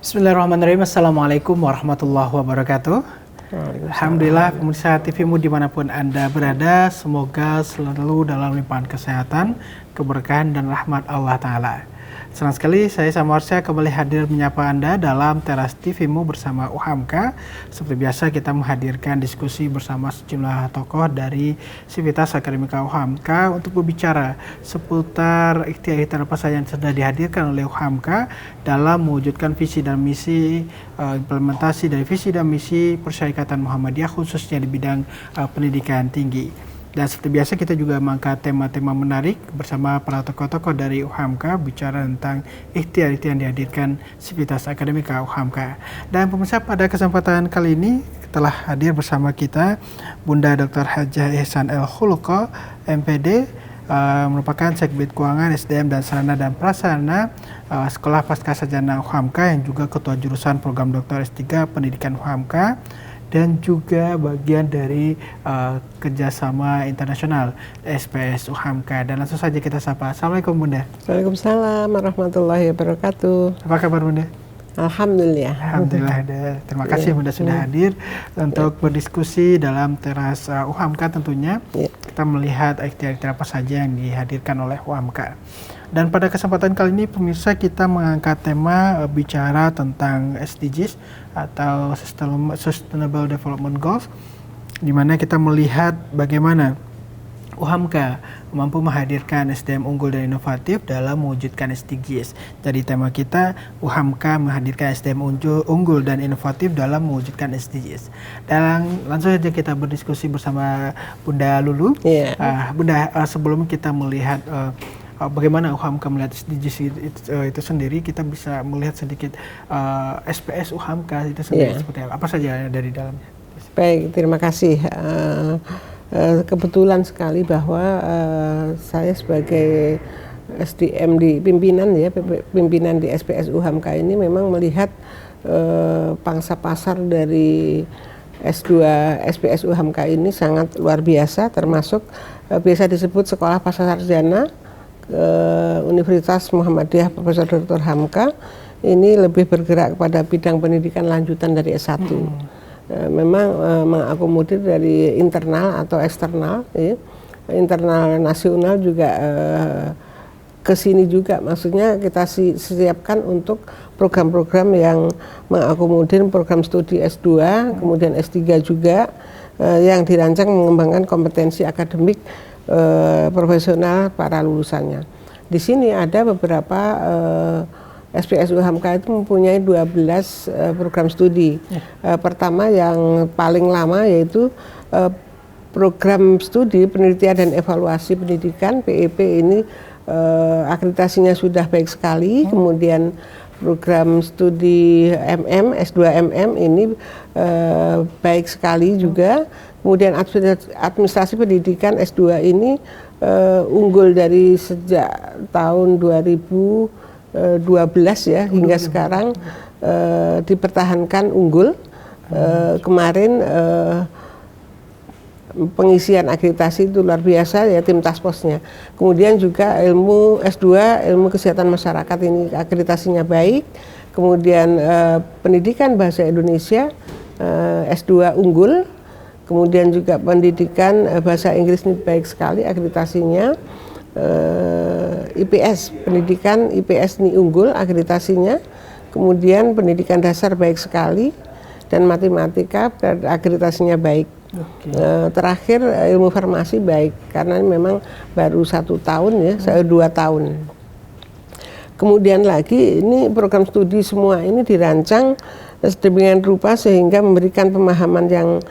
Bismillahirrahmanirrahim. Assalamualaikum warahmatullahi wabarakatuh. Alhamdulillah pemirsa TVmu dimanapun Anda berada, semoga selalu dalam limpahan kesehatan, keberkahan dan rahmat Allah Ta'ala. Senang sekali saya Samuarsya kembali hadir menyapa Anda dalam Teras TVmu bersama UHAMKA. Seperti biasa kita menghadirkan diskusi bersama sejumlah tokoh dari Sivitas Akademika UHAMKA untuk berbicara seputar ikhtiar-ikhtiar apa saja yang sudah dihadirkan oleh UHAMKA dalam mewujudkan visi dan misi implementasi dari visi dan misi Persyarikatan Muhammadiyah khususnya di bidang pendidikan tinggi. Dan seperti biasa kita juga mengangkat tema-tema menarik bersama para tokoh-tokoh dari UHAMKA bicara tentang ikhtiar-ikhtiar yang dihadirkan Sivitas Akademika UHAMKA. Dan pemirsa pada kesempatan kali ini telah hadir bersama kita Bunda Dr. Hajah Ihsan El Khuluqa, MPD, merupakan Sekbid Keuangan SDM dan Sarana dan Prasarana Sekolah Pascasarjana UHAMKA yang juga Ketua Jurusan Program Dr. S3 Pendidikan UHAMKA dan juga bagian dari kerjasama internasional SPS UHAMKA. Dan langsung saja kita sapa. Assalamualaikum Bunda. Waalaikumsalam warahmatullahi wabarakatuh. Apa kabar Bunda? Alhamdulillah. Alhamdulillah. Terima kasih Bunda sudah hadir untuk berdiskusi dalam teras UHAMKA tentunya. Kita melihat ikhtiar-ikhtiar apa saja yang dihadirkan oleh UHAMKA. Dan pada kesempatan kali ini pemirsa kita mengangkat tema bicara tentang SDGs atau Sustainable Development Goals, di mana kita melihat bagaimana UHAMKA mampu menghadirkan SDM unggul dan inovatif dalam mewujudkan SDGs. Jadi tema kita UHAMKA menghadirkan SDM unggul dan inovatif dalam mewujudkan SDGs. Dan langsung saja kita berdiskusi bersama Bunda Lulu. Bunda, sebelum kita melihat bagaimana UHAMKA melihat SDGs itu sendiri, kita bisa melihat sedikit SPS UHAMKA itu sendiri seperti apa saja dari dalamnya. Baik, terima kasih. Kebetulan sekali bahwa saya sebagai SDM di pimpinan di SPS UHAMKA ini memang melihat pangsa pasar dari S2 SPS UHAMKA ini sangat luar biasa, termasuk biasa disebut Sekolah Pascasarjana Universitas Muhammadiyah Profesor Dr. Hamka ini lebih bergerak kepada bidang pendidikan lanjutan dari S1. Memang mengakomodir dari internal atau eksternal, internal nasional juga ke sini juga. Maksudnya kita siapkan untuk program-program yang mengakomodir program studi S2, kemudian S3 juga yang dirancang mengembangkan kompetensi akademik profesional para lulusannya. Di sini ada beberapa SPS UHAMKA itu mempunyai 12 program studi. Pertama yang paling lama yaitu program studi penelitian dan evaluasi pendidikan PEP ini akreditasinya sudah baik sekali. Kemudian program studi MM S2 MM ini baik sekali juga. Kemudian administrasi pendidikan S2 ini unggul dari sejak tahun 2012 ya hingga sekarang dipertahankan unggul. Kemarin pengisian akreditasi itu luar biasa ya tim task force-nya. Kemudian juga ilmu S2 ilmu kesehatan masyarakat ini akreditasinya baik. Kemudian pendidikan bahasa Indonesia S2 unggul. Kemudian juga pendidikan bahasa Inggris ini baik sekali akreditasinya. IPS, pendidikan IPS ini unggul akreditasinya. Kemudian pendidikan dasar baik sekali dan matematika akreditasinya baik. Terakhir ilmu farmasi baik karena memang baru 1 tahun ya, 2 tahun. Kemudian lagi ini program studi semua ini dirancang sedemikian rupa sehingga memberikan pemahaman yang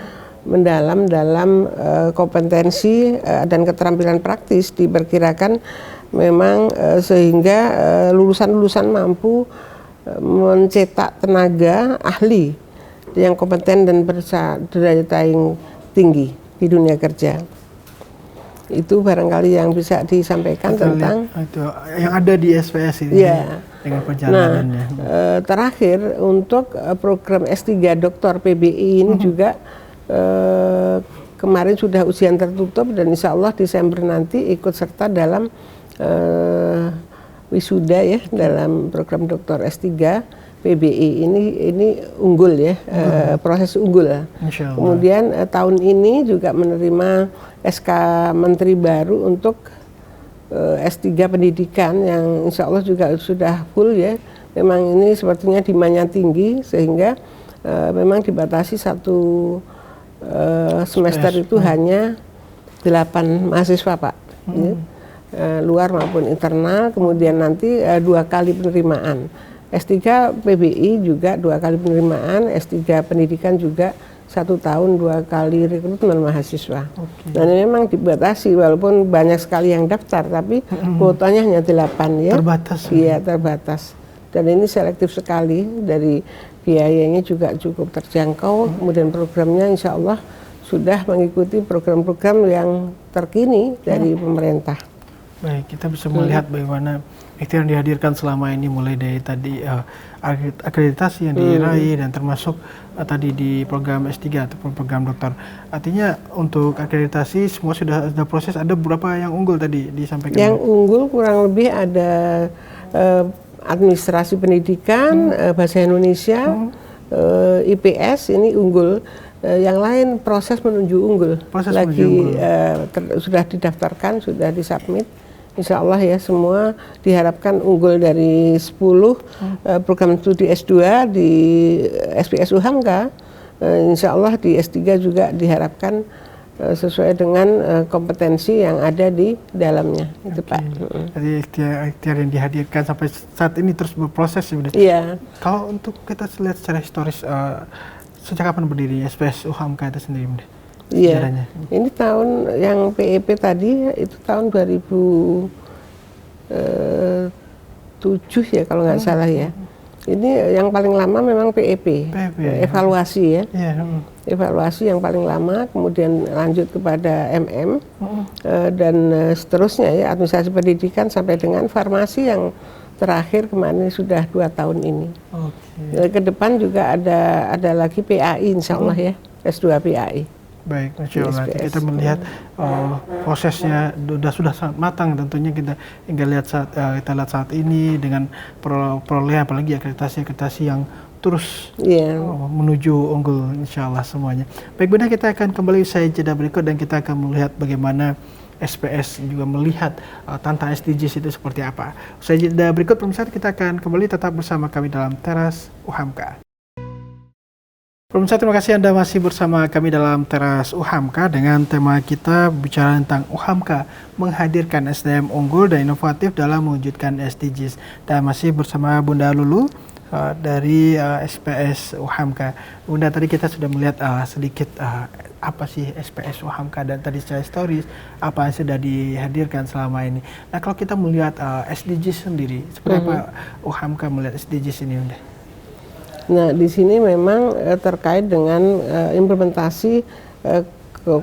mendalam dalam kompetensi dan keterampilan praktis, diperkirakan memang sehingga lulusan-lulusan mampu mencetak tenaga ahli yang kompeten dan berdaya saing tinggi di dunia kerja. Itu barangkali yang bisa disampaikan tentang itu yang ada di SPS ini dengan perjalanannya. Terakhir untuk program S3 Dr. PBI ini juga kemarin sudah ujian tertutup dan insya Allah Desember nanti ikut serta dalam wisuda ya dalam program Dr. S3 PBI ini unggul ya, proses unggul. Kemudian tahun ini juga menerima SK Menteri baru untuk S3 pendidikan yang insya Allah juga sudah full ya. Memang ini sepertinya demandnya tinggi sehingga memang dibatasi satu semester itu hanya 8 mahasiswa Pak, ya. Luar maupun internal. Kemudian nanti 2 kali penerimaan. S3 PBI juga 2 kali penerimaan, S3 pendidikan juga 1 tahun 2 kali rekrutmen mahasiswa. Dan memang dibatasi walaupun banyak sekali yang daftar, tapi kuotanya hanya 8 ya. Terbatas. Iya, terbatas. Dan ini selektif sekali, dari biayanya juga cukup terjangkau. Kemudian programnya insya Allah sudah mengikuti program-program yang terkini dari pemerintah. Baik, kita bisa melihat bagaimana ikhtiar yang dihadirkan selama ini, mulai dari tadi akreditasi yang diraih dan termasuk tadi di program S3 ataupun program dokter. Artinya untuk akreditasi semua sudah proses. Ada beberapa yang unggul tadi disampaikan. Yang unggul kurang lebih ada administrasi pendidikan, bahasa Indonesia, IPS ini unggul. Yang lain proses menuju unggul. Proses lagi menuju unggul. Sudah didaftarkan, sudah disubmit. Insya Allah ya semua diharapkan unggul dari 10 program studi S2 di SPSU Hamka. Insya Allah di S3 juga diharapkan sesuai dengan kompetensi yang ada di dalamnya. Itu Pak. Jadi ikhtiar yang dihadirkan sampai saat ini terus berproses ya. Iya. Kalau untuk kita lihat secara historis, sejak kapan berdiri SPSU Hamka itu sendiri? Iya, ini tahun yang PEP tadi itu tahun 2007 ya kalau nggak salah ya. Ini yang paling lama memang PEP. Evaluasi ya. Evaluasi yang paling lama, kemudian lanjut kepada MM dan seterusnya ya, administrasi pendidikan sampai dengan farmasi yang terakhir kemarin sudah 2 tahun ini. Ke depan juga ada lagi PAI insya Allah ya, S2 PAI. Baik, Masya Allah. Kita melihat prosesnya sudah sangat matang. Tentunya kita lihat saat ini dengan perolehan apalagi akreditasi yang terus menuju unggul insya Allah semuanya. Baik Bunda, kita akan kembali usai jeda berikut dan kita akan melihat bagaimana SPS juga melihat tantangan SDGs itu seperti apa. Usai jeda berikut pemirsa, kita akan kembali tetap bersama kami dalam Teras UHAMKA. Pemirsa, terima kasih Anda masih bersama kami dalam Teras UHAMKA dengan tema kita bicara tentang UHAMKA menghadirkan SDM unggul dan inovatif dalam mewujudkan SDGs. Dan masih bersama Bunda Lulu dari SPS UHAMKA. Bunda, tadi kita sudah melihat sedikit apa sih SPS UHAMKA dan tadi secara historis apa yang sudah dihadirkan selama ini. Nah, kalau kita melihat SDGs sendiri, seperti apa UHAMKA melihat SDGs ini, Bunda? Nah, di sini memang terkait dengan implementasi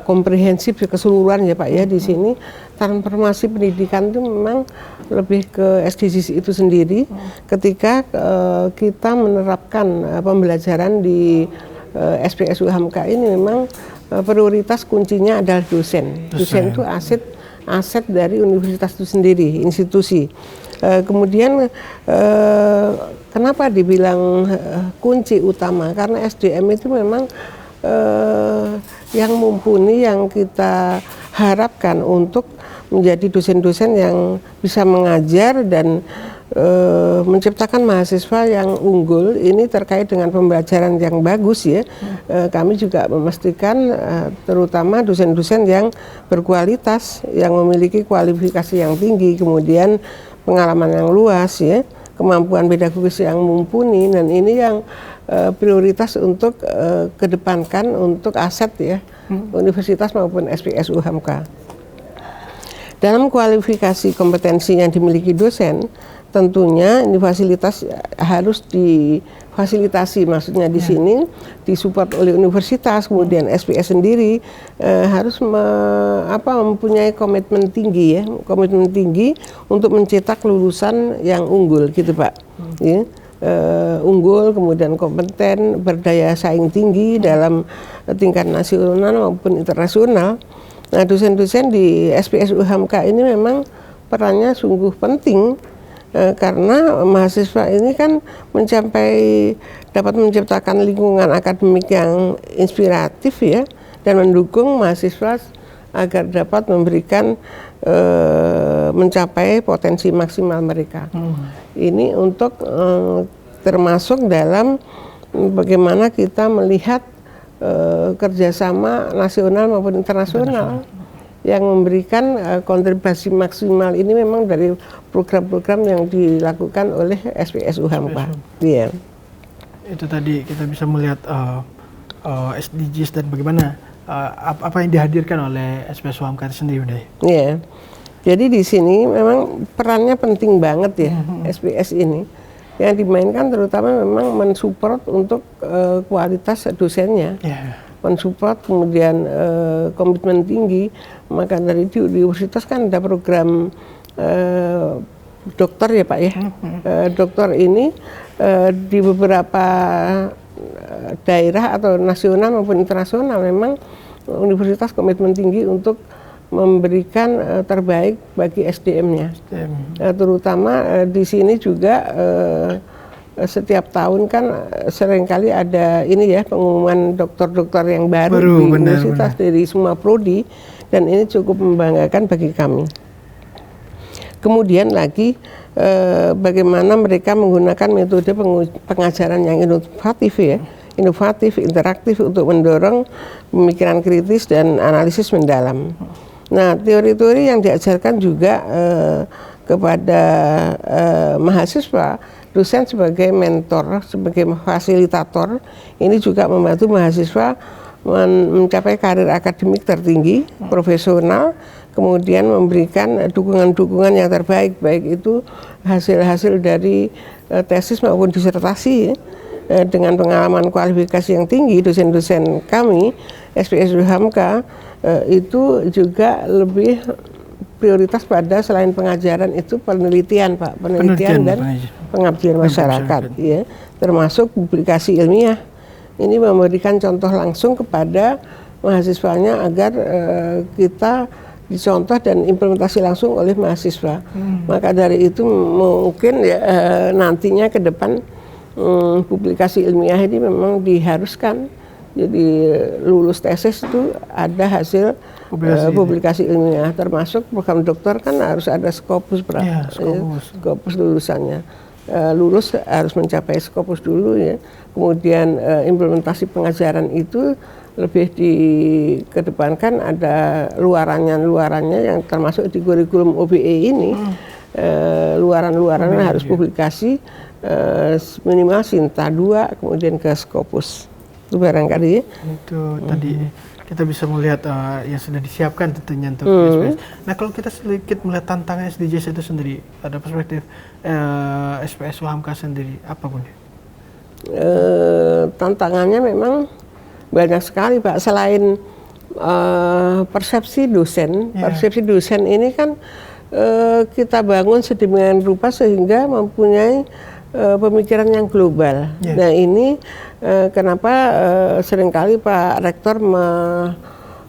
komprehensif keseluruhan ya Pak ya. Di sini transformasi pendidikan itu memang lebih ke SDGs itu sendiri. Ketika kita menerapkan pembelajaran di SPSU Hamka ini memang prioritas kuncinya adalah dosen. Dosen itu aset dari universitas itu sendiri, institusi. Kemudian kenapa dibilang kunci utama? Karena SDM itu memang yang mumpuni, yang kita harapkan untuk menjadi dosen-dosen yang bisa mengajar dan menciptakan mahasiswa yang unggul. Ini terkait dengan pembelajaran yang bagus ya. Kami juga memastikan terutama dosen-dosen yang berkualitas, yang memiliki kualifikasi yang tinggi, kemudian pengalaman yang luas ya, kemampuan pedagogis yang mumpuni, dan ini yang prioritas untuk kedepankan untuk aset ya, universitas maupun SPSU Hamka. Dalam kualifikasi kompetensi yang dimiliki dosen, tentunya ini fasilitas harus difasilitasi, maksudnya di sini disupport oleh universitas, kemudian SPS sendiri harus mempunyai komitmen tinggi ya, komitmen tinggi untuk mencetak lulusan yang unggul gitu Pak. Ya. Unggul, kemudian kompeten, berdaya saing tinggi dalam tingkat nasional maupun internasional. Nah, dosen-dosen di SPSU Hamka ini memang perannya sungguh penting karena mahasiswa ini kan dapat menciptakan lingkungan akademik yang inspiratif ya, dan mendukung mahasiswa agar dapat memberikan mencapai potensi maksimal mereka. Ini untuk termasuk dalam bagaimana kita melihat kerjasama nasional maupun internasional yang memberikan kontribusi maksimal ini memang dari program-program yang dilakukan oleh SPSU Hamka. Iya. Itu tadi kita bisa melihat SDGs dan bagaimana apa yang dihadirkan oleh SPSU Hamka sendiri, Bunda. Iya. Jadi di sini memang perannya penting banget ya SPS ini. Yang dimainkan terutama memang mensupport untuk kualitas dosennya. Mensupport, kemudian komitmen tinggi. Maka dari di universitas kan ada program dokter ya Pak ya. Dokter ini di beberapa daerah atau nasional maupun internasional memang universitas komitmen tinggi untuk memberikan terbaik bagi SDM-nya. Terutama di sini juga setiap tahun kan seringkali ada ini ya pengumuman dokter-dokter yang baru di universitas dari semua prodi, dan ini cukup membanggakan bagi kami. Kemudian lagi bagaimana mereka menggunakan metode pengajaran yang inovatif, interaktif untuk mendorong pemikiran kritis dan analisis mendalam. Nah, teori-teori yang diajarkan juga kepada mahasiswa, dosen sebagai mentor, sebagai fasilitator, ini juga membantu mahasiswa mencapai karir akademik tertinggi, profesional, kemudian memberikan dukungan-dukungan yang terbaik, baik itu hasil-hasil dari tesis maupun disertasi. Dengan pengalaman kualifikasi yang tinggi, dosen-dosen kami, SPSU Hamka, itu juga lebih prioritas pada selain pengajaran itu penelitian Pak, penelitian dan pengabdian masyarakat, ya, termasuk publikasi ilmiah. Ini memberikan contoh langsung kepada mahasiswanya agar kita dicontoh dan implementasi langsung oleh mahasiswa. Maka dari itu mungkin ya nantinya ke depan publikasi ilmiah ini memang diharuskan. Jadi lulus tesis itu ada hasil publikasi ilmiah, termasuk program dokter kan harus ada Scopus, Scopus lulusannya. Lulus harus mencapai Scopus dulu ya. Kemudian implementasi pengajaran itu lebih dikedepankan, ada luarannya yang termasuk di kurikulum OBE ini. Luaran-luarannya harus publikasi minimal Sinta 2 kemudian ke Scopus. Itu barangkali itu tadi kita bisa melihat yang sudah disiapkan tentunya untuk SPS. Nah, kalau kita sedikit melihat tantangan SDGs itu sendiri, ada perspektif SPSU Hamka sendiri apa Bun? Tantangannya memang banyak sekali Pak. Selain persepsi dosen, persepsi dosen ini kan kita bangun sedemikian rupa sehingga mempunyai pemikiran yang global. Nah ini kenapa seringkali Pak Rektor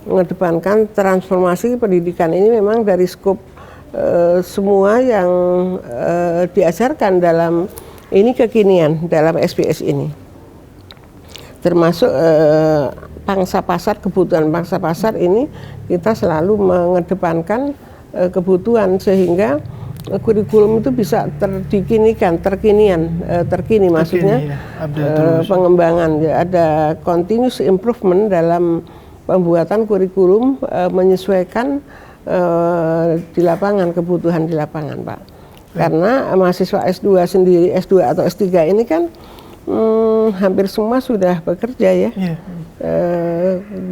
mengedepankan transformasi pendidikan ini memang dari skop semua yang diajarkan dalam ini kekinian dalam SPS ini. Termasuk pangsa pasar, kebutuhan pangsa pasar ini kita selalu mengedepankan kebutuhan sehingga kurikulum itu bisa terkini maksudnya pengembangan ya, ada continuous improvement dalam pembuatan kurikulum menyesuaikan di lapangan, kebutuhan di lapangan Pak. Karena mahasiswa S2 sendiri, S2 atau S3 ini kan hampir semua sudah bekerja ya.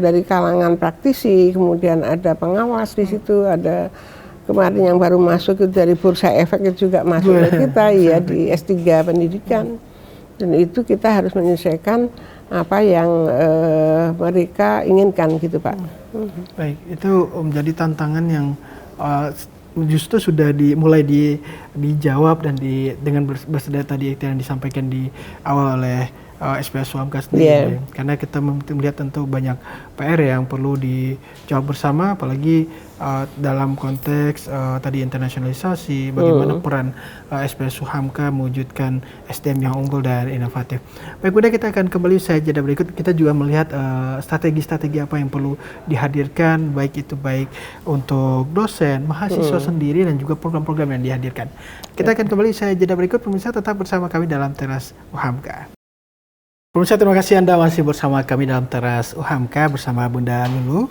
Dari kalangan praktisi, kemudian ada pengawas di situ, ada kemarin yang baru masuk itu dari Bursa Efek itu juga masuk ke kita ya di S3 pendidikan. Dan itu kita harus menyesuaikan apa yang mereka inginkan gitu Pak. Baik, itu menjadi tantangan yang justru sudah mulai dijawab dan dengan bersedia tadi yang disampaikan di awal oleh SPS UHAMKA sendiri, karena kita melihat tentu banyak PR yang perlu dijawab bersama, apalagi dalam konteks tadi internasionalisasi, bagaimana peran SPS UHAMKA mewujudkan SDM yang unggul dan inovatif. Baik Bunda, kita akan kembali usai jeda berikut. Kita juga melihat strategi-strategi apa yang perlu dihadirkan, baik untuk dosen, mahasiswa sendiri, dan juga program-program yang dihadirkan. Kita akan kembali usai jeda berikut. Pemirsa tetap bersama kami dalam Teras UHAMKA. Pemirsa, terima kasih Anda masih bersama kami dalam Teras UHAMKA bersama Bunda Lulu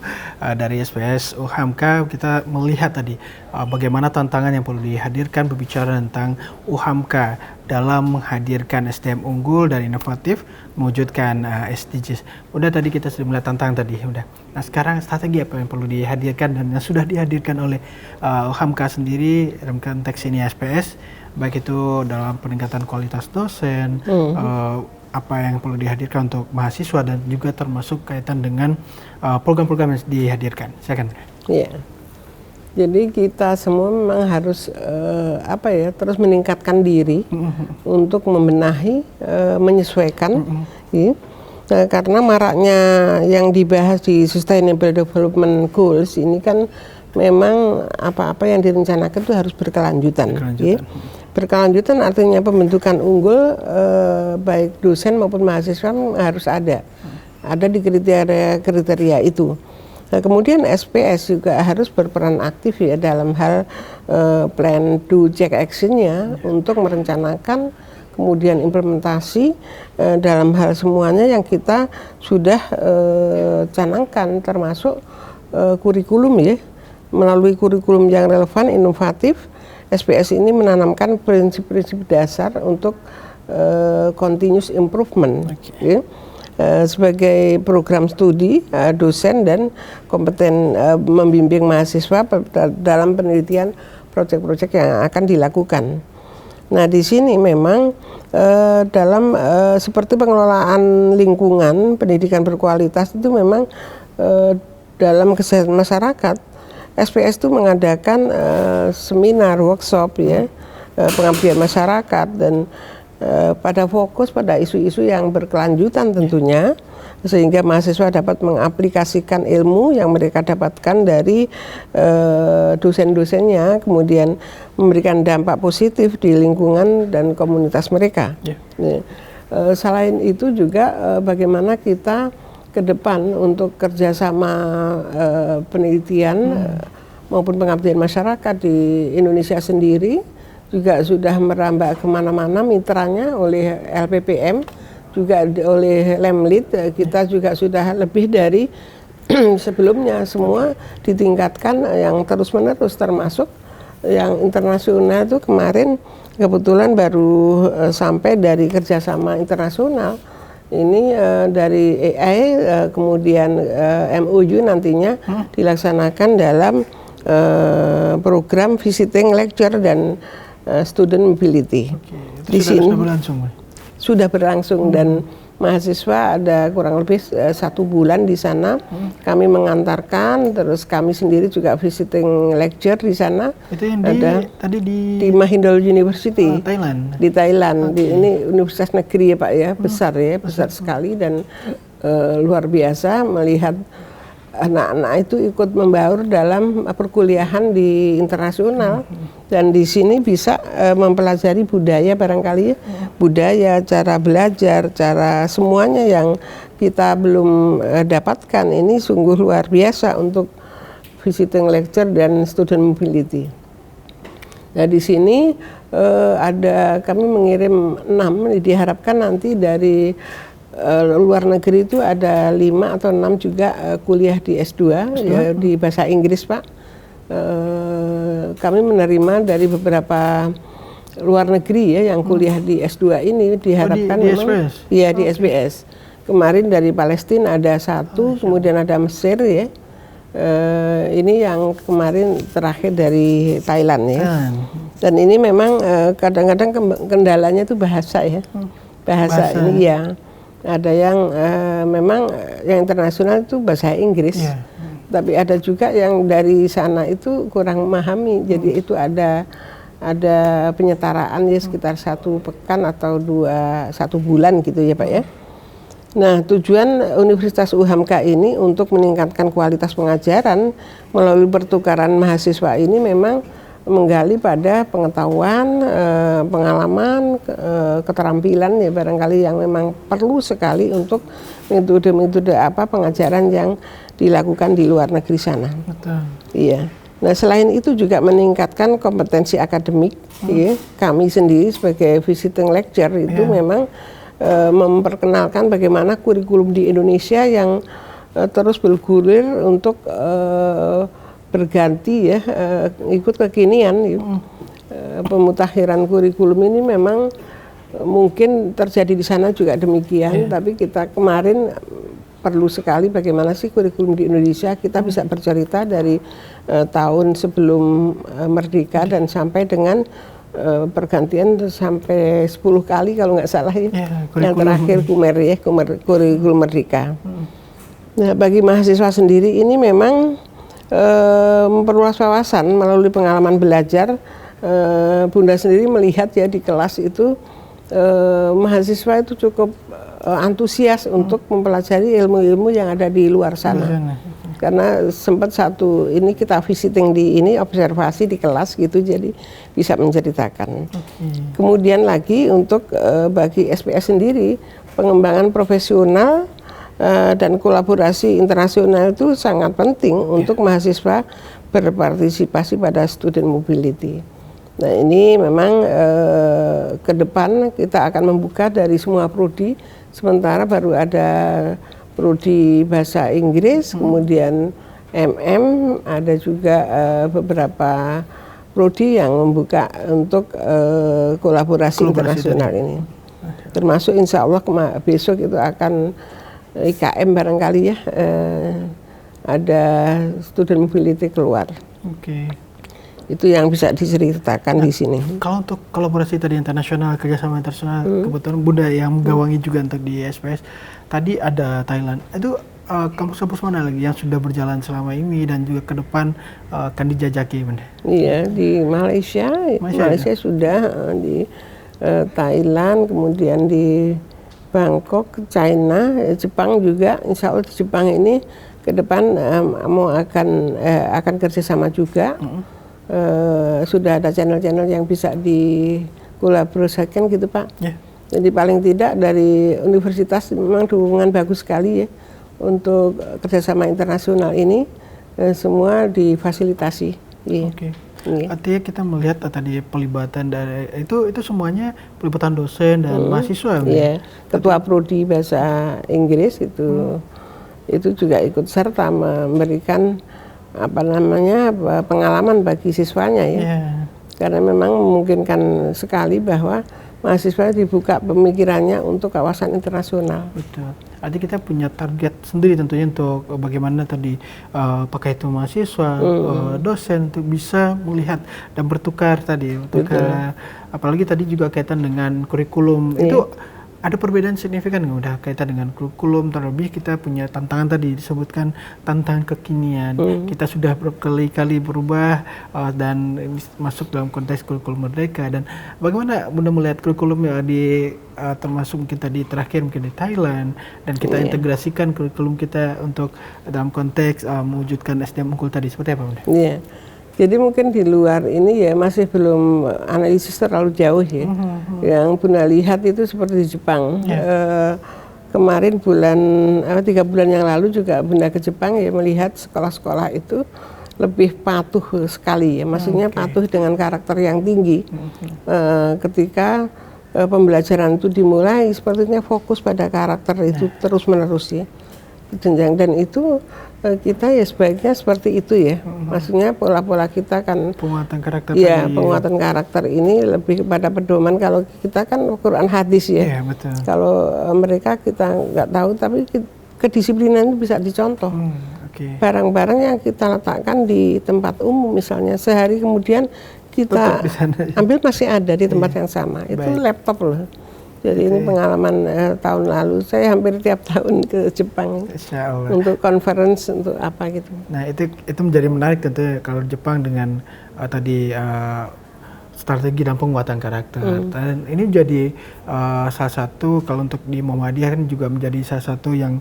dari SPS UHAMKA. Kita melihat tadi bagaimana tantangan yang perlu dihadirkan berbicara tentang UHAMKA dalam menghadirkan SDM unggul dan inovatif mewujudkan SDGs. Udah tadi kita sudah melihat tantangan tadi, udah. Nah sekarang strategi apa yang perlu dihadirkan dan yang sudah dihadirkan oleh UHAMKA sendiri dalam konteks ini SPS, baik itu dalam peningkatan kualitas dosen, apa yang perlu dihadirkan untuk mahasiswa, dan juga termasuk kaitan dengan program-program yang dihadirkan. Silakan. Iya. Jadi kita semua memang harus terus meningkatkan diri untuk membenahi, menyesuaikan. Karena maraknya yang dibahas di Sustainable Development Goals ini kan memang apa-apa yang direncanakan itu harus berkelanjutan. Berkelanjutan artinya pembentukan unggul baik dosen maupun mahasiswa harus ada di kriteria itu. Nah, kemudian SPS juga harus berperan aktif ya dalam hal plan do check action-nya untuk merencanakan kemudian implementasi dalam hal semuanya yang kita sudah canangkan, termasuk kurikulum ya. Melalui kurikulum yang relevan, inovatif, SPS ini menanamkan prinsip-prinsip dasar untuk continuous improvement. Ya. Sebagai program studi, dosen dan kompeten membimbing mahasiswa dalam penelitian proyek-proyek yang akan dilakukan. Nah di sini memang dalam seperti pengelolaan lingkungan, pendidikan berkualitas itu memang dalam kesehatan masyarakat, SPS itu mengadakan seminar, workshop ya, pengabdian masyarakat, dan pada fokus pada isu-isu yang berkelanjutan tentunya, sehingga mahasiswa dapat mengaplikasikan ilmu yang mereka dapatkan dari dosen-dosennya, kemudian memberikan dampak positif di lingkungan dan komunitas mereka. Selain itu juga bagaimana kita ke depan untuk kerjasama penelitian maupun pengabdian masyarakat di Indonesia sendiri juga sudah merambah kemana-mana mitranya oleh LPPM, juga oleh Lemlit. Kita juga sudah lebih dari sebelumnya, semua ditingkatkan yang terus-menerus, termasuk yang internasional itu kemarin kebetulan baru sampai dari kerjasama internasional. Ini dari AI, kemudian MOU nantinya dilaksanakan dalam program visiting lecture dan student mobility. Di sini sudah berlangsung dan mahasiswa ada kurang lebih 1 bulan di sana. Kami mengantarkan, terus kami sendiri juga visiting lecture di sana. Itu yang tadi di Mahindol University, Thailand. Di Thailand. Ini universitas negeri ya Pak ya, besar ya, besar sekali, dan luar biasa melihat anak-anak itu ikut membaur dalam perkuliahan di internasional, dan di sini bisa mempelajari budaya barangkali ya, budaya, cara belajar, cara semuanya yang kita belum dapatkan. Ini sungguh luar biasa untuk visiting lecture dan student mobility. Nah di sini kami mengirim 6, diharapkan nanti dari luar negeri itu ada 5 atau 6 juga kuliah di S2 ya, di bahasa Inggris Pak. Kami menerima dari beberapa luar negeri ya yang kuliah di S2 ini, diharapkan di memang SPS? Iya di SPS. Kemarin dari Palestina ada 1, kemudian ada Mesir ya. Ini yang kemarin terakhir dari Thailand ya. Dan ini memang kadang-kadang kendalanya itu bahasa ya. Bahasa ini ya. Ada yang memang yang internasional itu bahasa Inggris, tapi ada juga yang dari sana itu kurang memahami. Jadi itu ada ada penyetaraan ya sekitar 1 pekan atau 1 bulan gitu ya Pak ya. Nah, tujuan Universitas UHAMKA ini untuk meningkatkan kualitas pengajaran melalui pertukaran mahasiswa ini memang menggali pada pengetahuan, pengalaman, keterampilan ya barangkali yang memang perlu sekali untuk metode-metode pengajaran yang dilakukan di luar negeri sana. Betul. Iya. Nah, selain itu juga meningkatkan kompetensi akademik. Ya. Kami sendiri sebagai visiting lecturer itu memang memperkenalkan bagaimana kurikulum di Indonesia yang terus bergulir untuk berganti ya, ikut kekinian. Pemutakhiran kurikulum ini memang mungkin terjadi di sana juga demikian, tapi kita kemarin perlu sekali bagaimana sih kurikulum di Indonesia. Kita bisa bercerita dari tahun sebelum merdeka dan sampai dengan pergantian sampai 10 kali kalau nggak salah ya. Yang terakhir kurikulum merdeka. Nah, bagi mahasiswa sendiri ini memang memperluas wawasan melalui pengalaman belajar. Bunda sendiri melihat ya di kelas itu mahasiswa itu cukup antusias untuk mempelajari ilmu-ilmu yang ada di luar sana. Karena sempat ini kita visiting di ini, observasi di kelas gitu, jadi bisa menceritakan. Kemudian lagi untuk bagi SPS sendiri, pengembangan profesional dan kolaborasi internasional itu sangat penting untuk mahasiswa berpartisipasi pada student mobility. Nah, ini memang ke depan kita akan membuka dari semua prodi. Sementara baru ada prodi bahasa Inggris, kemudian ada juga beberapa prodi yang membuka untuk kolaborasi internasional ini. Termasuk insya Allah besok itu akan IKM barangkali ya, ada student mobility keluar. Itu yang bisa diceritakan di sini. Kalau untuk kolaborasi tadi internasional, kerjasama internasional, kebetulan Bunda yang menggawangi juga untuk di SPS. Tadi ada Thailand. Itu kampus-kampus mana lagi yang sudah berjalan selama ini dan juga ke depan akan dijajaki, Bunda? Iya, di Malaysia sudah, di Thailand, kemudian di Bangkok, China, Jepang juga. Insya Allah di Jepang ini ke depan mau akan kerjasama juga. Sudah ada channel-channel yang bisa dikolaborasikan gitu Pak. Jadi paling tidak dari universitas memang dukungan bagus sekali ya untuk kerjasama internasional ini, semua difasilitasi. Artinya kita melihat tadi pelibatan dari itu semuanya pelibatan dosen dan mahasiswa. Ketua prodi bahasa Inggris itu juga ikut serta memberikan pengalaman bagi siswanya ya. Karena memang memungkinkan sekali bahwa mahasiswa dibuka pemikirannya untuk kawasan internasional. Betul. Artinya kita punya target sendiri tentunya untuk bagaimana tadi pakai itu mahasiswa, dosen untuk bisa melihat dan bertukar tadi. Apalagi tadi juga kaitan dengan kurikulum itu. Ada perbedaan signifikan nggak udah kaitan dengan kurikulum, terlebih kita punya tantangan tadi disebutkan tantangan kekinian. Kita sudah berkali-kali berubah dan masuk dalam konteks kurikulum merdeka. Dan bagaimana Bunda melihat kurikulum termasuk mungkin tadi terakhir mungkin di Thailand, dan kita integrasikan kurikulum kita untuk dalam konteks mewujudkan SDM unggul tadi, seperti apa Bunda? Jadi mungkin di luar ini ya masih belum analisis terlalu jauh ya. Yang Bunda lihat itu seperti di Jepang. Kemarin 3 bulan yang lalu juga Bunda ke Jepang ya, melihat sekolah-sekolah itu lebih patuh sekali ya. Maksudnya patuh dengan karakter yang tinggi. Ketika pembelajaran itu dimulai, sepertinya fokus pada karakter itu terus-menerus ya. Dan itu kita ya sebaiknya seperti itu ya. Maksudnya pola-pola kita kan penguatan karakter penguatan karakter ini lebih kepada pedoman. Kalau kita kan Quran hadis ya. Betul. Kalau mereka kita nggak tahu, tapi kedisiplinan itu bisa dicontoh. Barang-barang yang kita letakkan di tempat umum misalnya, sehari kemudian kita ambil masih ada di tempat yang sama. Itu laptop loh. Jadi ini pengalaman tahun lalu, saya hampir tiap tahun ke Jepang untuk conference, untuk apa gitu. Nah itu menjadi menarik tentu kalau Jepang dengan tadi strategi dan penguatan karakter. Dan ini jadi salah satu, kalau untuk di Muhammadiyah kan juga menjadi salah satu yang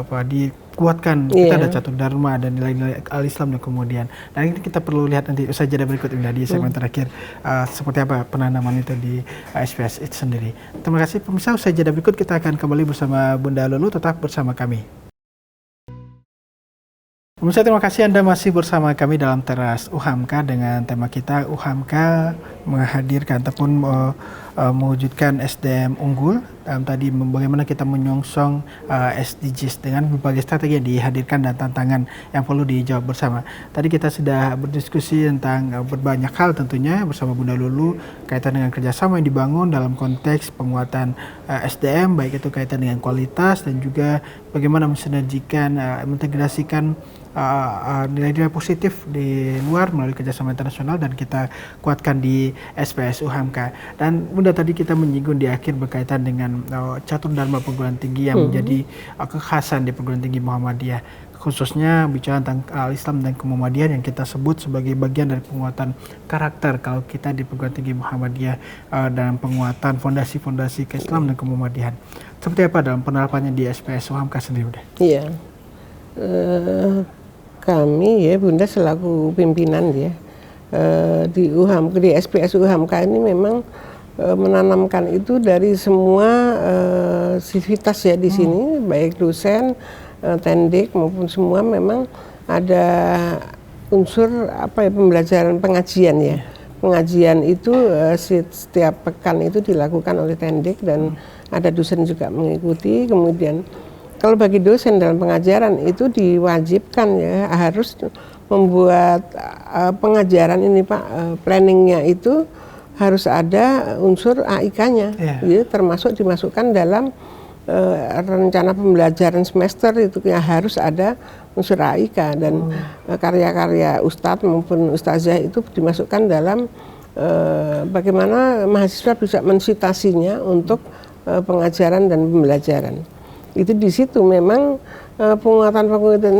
dikuatkan. Kita ada catur dharma dan nilai-nilai al-Islam dan kemudian. Dan ini kita perlu lihat nanti usai jeda berikut ini di segmen terakhir seperti apa penanaman itu di SPS itu sendiri. Terima kasih pemirsa, usai jeda berikut kita akan kembali bersama Bunda Lulu, tetap bersama kami. Pemirsa, terima kasih Anda masih bersama kami dalam Teras UHAMKA dengan tema kita UHAMKA menghadirkan ataupun mewujudkan SDM unggul. Tadi bagaimana kita menyongsong SDGs dengan berbagai strategi yang dihadirkan dan tantangan yang perlu dijawab bersama. Tadi kita sudah berdiskusi tentang berbanyak hal tentunya bersama Bunda Lulu kaitan dengan kerjasama yang dibangun dalam konteks penguatan SDM, baik itu kaitan dengan kualitas dan juga bagaimana mensinergikan, mengintegrasikan nilai-nilai positif di luar melalui kerjasama internasional dan kita kuatkan di SPS UHAMKA. Dan Bunda tadi kita menyinggung di akhir berkaitan dengan catur dharma perguruan tinggi yang menjadi kekhasan di perguruan tinggi Muhammadiyah, khususnya bicara tentang Islam dan kemuhammadiyahan yang kita sebut sebagai bagian dari penguatan karakter kalau kita di perguruan tinggi Muhammadiyah dalam penguatan fondasi-fondasi Islam dan kemuhammadiyahan. Seperti apa dalam penerapannya di SPS UHAMKA sendiri, Bunda? Iya. Kami ya Bunda selaku pimpinan ya di SPS UHAMKA ini memang menanamkan itu dari semua sivitas ya di sini, baik dosen, tendik maupun semua memang ada unsur pembelajaran pengajian ya. Pengajian itu setiap pekan itu dilakukan oleh tendik dan ada dosen juga mengikuti. Kemudian kalau bagi dosen dalam pengajaran itu diwajibkan ya harus membuat pengajaran ini Pak, planningnya itu harus ada unsur AIK-nya, ya, termasuk dimasukkan dalam rencana pembelajaran semester itu ya harus ada unsur AIK dan karya-karya ustadz maupun ustazah itu dimasukkan dalam bagaimana mahasiswa bisa mensitasinya untuk pengajaran dan pembelajaran. Itu di situ memang penguatan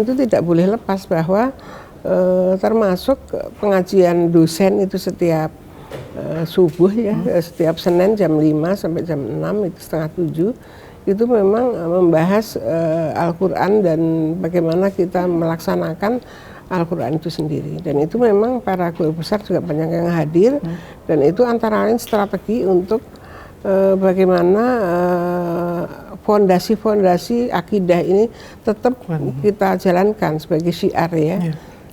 itu tidak boleh lepas bahwa termasuk pengajian dosen itu setiap subuh ya, setiap Senin jam 5 sampai jam 6 itu setengah 7 itu memang membahas Al-Quran dan bagaimana kita melaksanakan Al-Quran itu sendiri. Dan itu memang para guru besar juga banyak yang hadir dan itu antara lain strategi untuk bagaimana fondasi-fondasi akidah ini tetap kita jalankan sebagai syiar ya.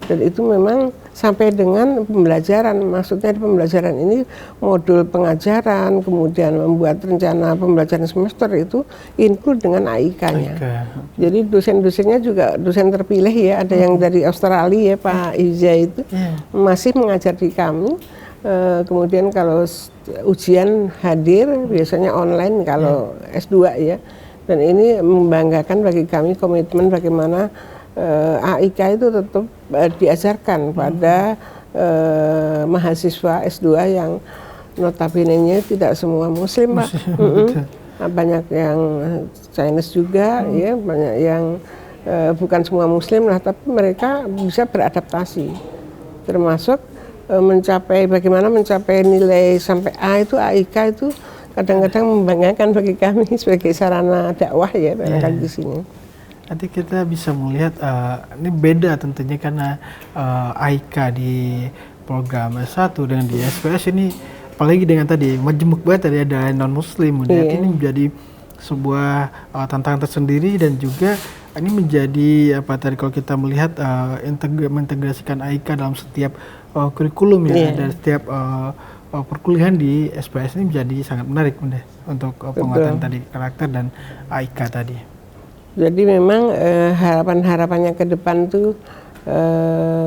Dan itu memang sampai dengan pembelajaran, maksudnya di pembelajaran ini modul pengajaran, kemudian membuat rencana pembelajaran semester itu include dengan AIK-nya. Jadi dosen-dosennya juga dosen terpilih ya, ada yang dari Australia ya Pak Iza itu masih mengajar di kami. Kemudian kalau ujian hadir biasanya online kalau S2 ya. Dan ini membanggakan bagi kami komitmen bagaimana AIK itu tetap diajarkan pada mahasiswa S2 yang notabene-nya tidak semua muslim Pak. Banyak yang Chinese juga ya, banyak yang bukan semua muslim lah, tapi mereka bisa beradaptasi. Termasuk mencapai bagaimana mencapai nilai sampai A itu AIK itu kadang-kadang membanggakan bagi kami sebagai sarana dakwah ya barangkali di sini. Nanti kita bisa melihat ini beda tentunya karena AIK di program S1 dengan di SPS ini apalagi dengan tadi majemuk banget tadi ada non muslim ini menjadi sebuah tantangan tersendiri dan juga ini menjadi apa tadi kalau kita melihat mengintegrasikan AIK dalam setiap kurikulum ya dan setiap perkuliahan di SPS ini menjadi sangat menarik Bunda untuk penguatan tadi karakter dan AIK tadi. Jadi memang harapan-harapannya ke depan tuh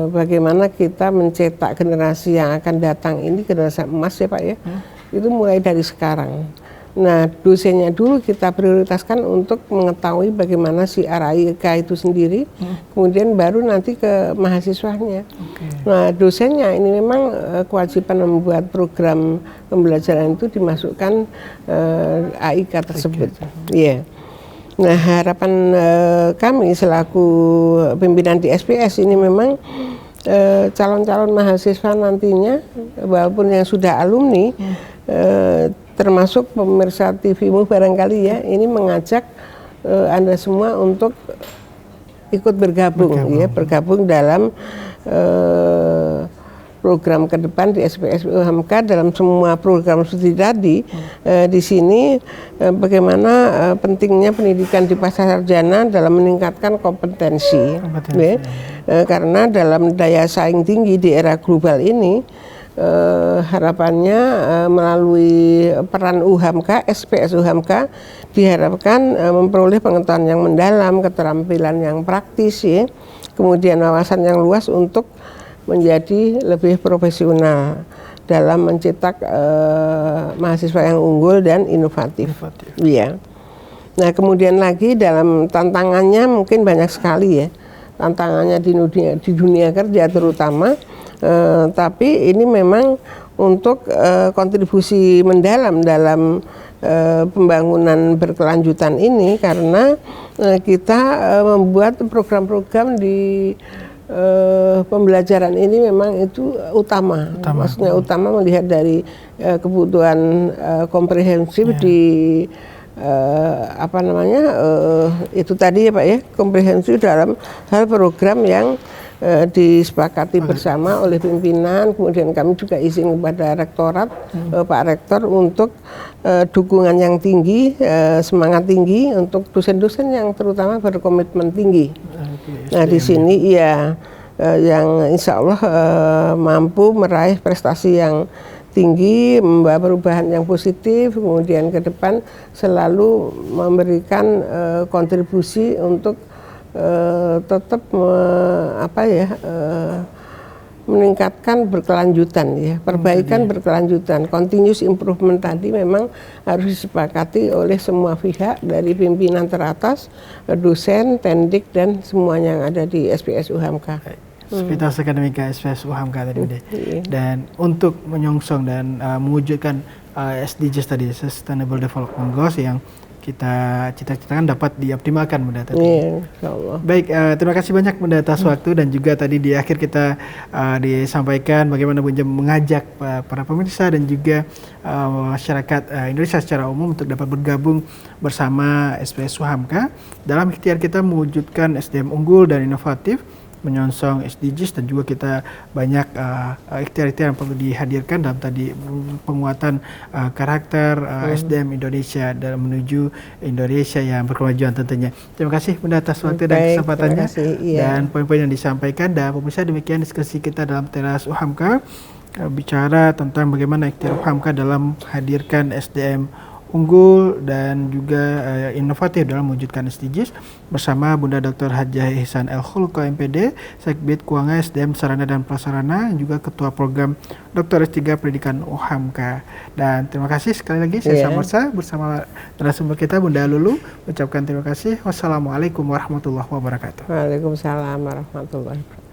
bagaimana kita mencetak generasi yang akan datang ini generasi emas ya Pak ya. Itu mulai dari sekarang. Nah, dosennya dulu kita prioritaskan untuk mengetahui bagaimana si AIK itu sendiri, kemudian baru nanti ke mahasiswanya. Nah, dosennya ini memang kewajiban membuat program pembelajaran itu dimasukkan AIK tersebut. Iya. Nah, harapan kami selaku pimpinan di SPS ini memang calon-calon mahasiswa nantinya, walaupun yang sudah alumni, termasuk pemirsa TV-mu barangkali ya, ini mengajak Anda semua untuk ikut bergabung dalam program ke depan di SPSU Hamka dalam semua program studi tadi. Di sini bagaimana pentingnya pendidikan di pasca sarjana dalam meningkatkan kompetensi. Karena dalam daya saing tinggi di era global ini, harapannya melalui peran UHAMKA, SPSU Hamka diharapkan memperoleh pengetahuan yang mendalam, keterampilan yang praktis, ya, kemudian wawasan yang luas untuk menjadi lebih profesional dalam mencetak mahasiswa yang unggul dan inovatif. Ya. Nah, kemudian lagi dalam tantangannya mungkin banyak sekali ya, tantangannya di dunia kerja terutama, tapi ini memang untuk kontribusi mendalam dalam pembangunan berkelanjutan ini, karena kita membuat program-program di pembelajaran ini memang itu utama. Maksudnya utama melihat dari kebutuhan komprehensif di itu tadi ya Pak ya, komprehensif dalam hal program yang disepakati bersama oleh pimpinan. Kemudian kami juga izin kepada rektorat, Pak Rektor, untuk dukungan yang tinggi, semangat tinggi untuk dosen-dosen yang terutama berkomitmen tinggi. Nah, di sini ya yang insya Allah mampu meraih prestasi yang tinggi, membawa perubahan yang positif, kemudian ke depan selalu memberikan kontribusi untuk tetap meningkatkan berkelanjutan ya, perbaikan berkelanjutan, continuous improvement tadi memang harus disepakati oleh semua pihak dari pimpinan teratas, dosen, tendik, dan semuanya yang ada di SPSU Hamka. Sivitas Akademika SPSU Hamka tadi udah. Dan untuk menyongsong dan mewujudkan SDGs tadi, Sustainable Development Goals, yang kita cita-citakan dapat dioptimalkan Bunda tadi. Insyaallah. Baik, terima kasih banyak Bunda atas waktu, dan juga tadi di akhir kita disampaikan bagaimana Bunda mengajak para pemirsa dan juga masyarakat Indonesia secara umum untuk dapat bergabung bersama SPSU Hamka dalam ikhtiar kita mewujudkan SDM unggul dan inovatif, menyongsong SDGs, dan juga kita banyak ikhtiar-ikhtiar yang perlu dihadirkan dalam tadi penguatan karakter SDM Indonesia dalam menuju Indonesia yang berkemajuan tentunya. Terima kasih Bunda atas waktu dan kesempatannya dan poin-poin yang disampaikan. Dan pemirsa, demikian diskusi kita dalam Teras UHAMKA, bicara tentang bagaimana ikhtiar UHAMKA dalam menghadirkan SDM unggul dan juga inovatif dalam mewujudkan SDGs bersama Bunda Dr. Hajah Ihsan El Khulko MPD, Sekbid Keuangan SDM Sarana dan Prasarana, juga Ketua Program Dr. S3 Pendidikan UHAMKA. Dan terima kasih sekali lagi, saya Samursa bersama narasumber kita Bunda Lulu ucapkan terima kasih. Wassalamualaikum warahmatullahi wabarakatuh. Waalaikumsalam warahmatullahi wabarakatuh.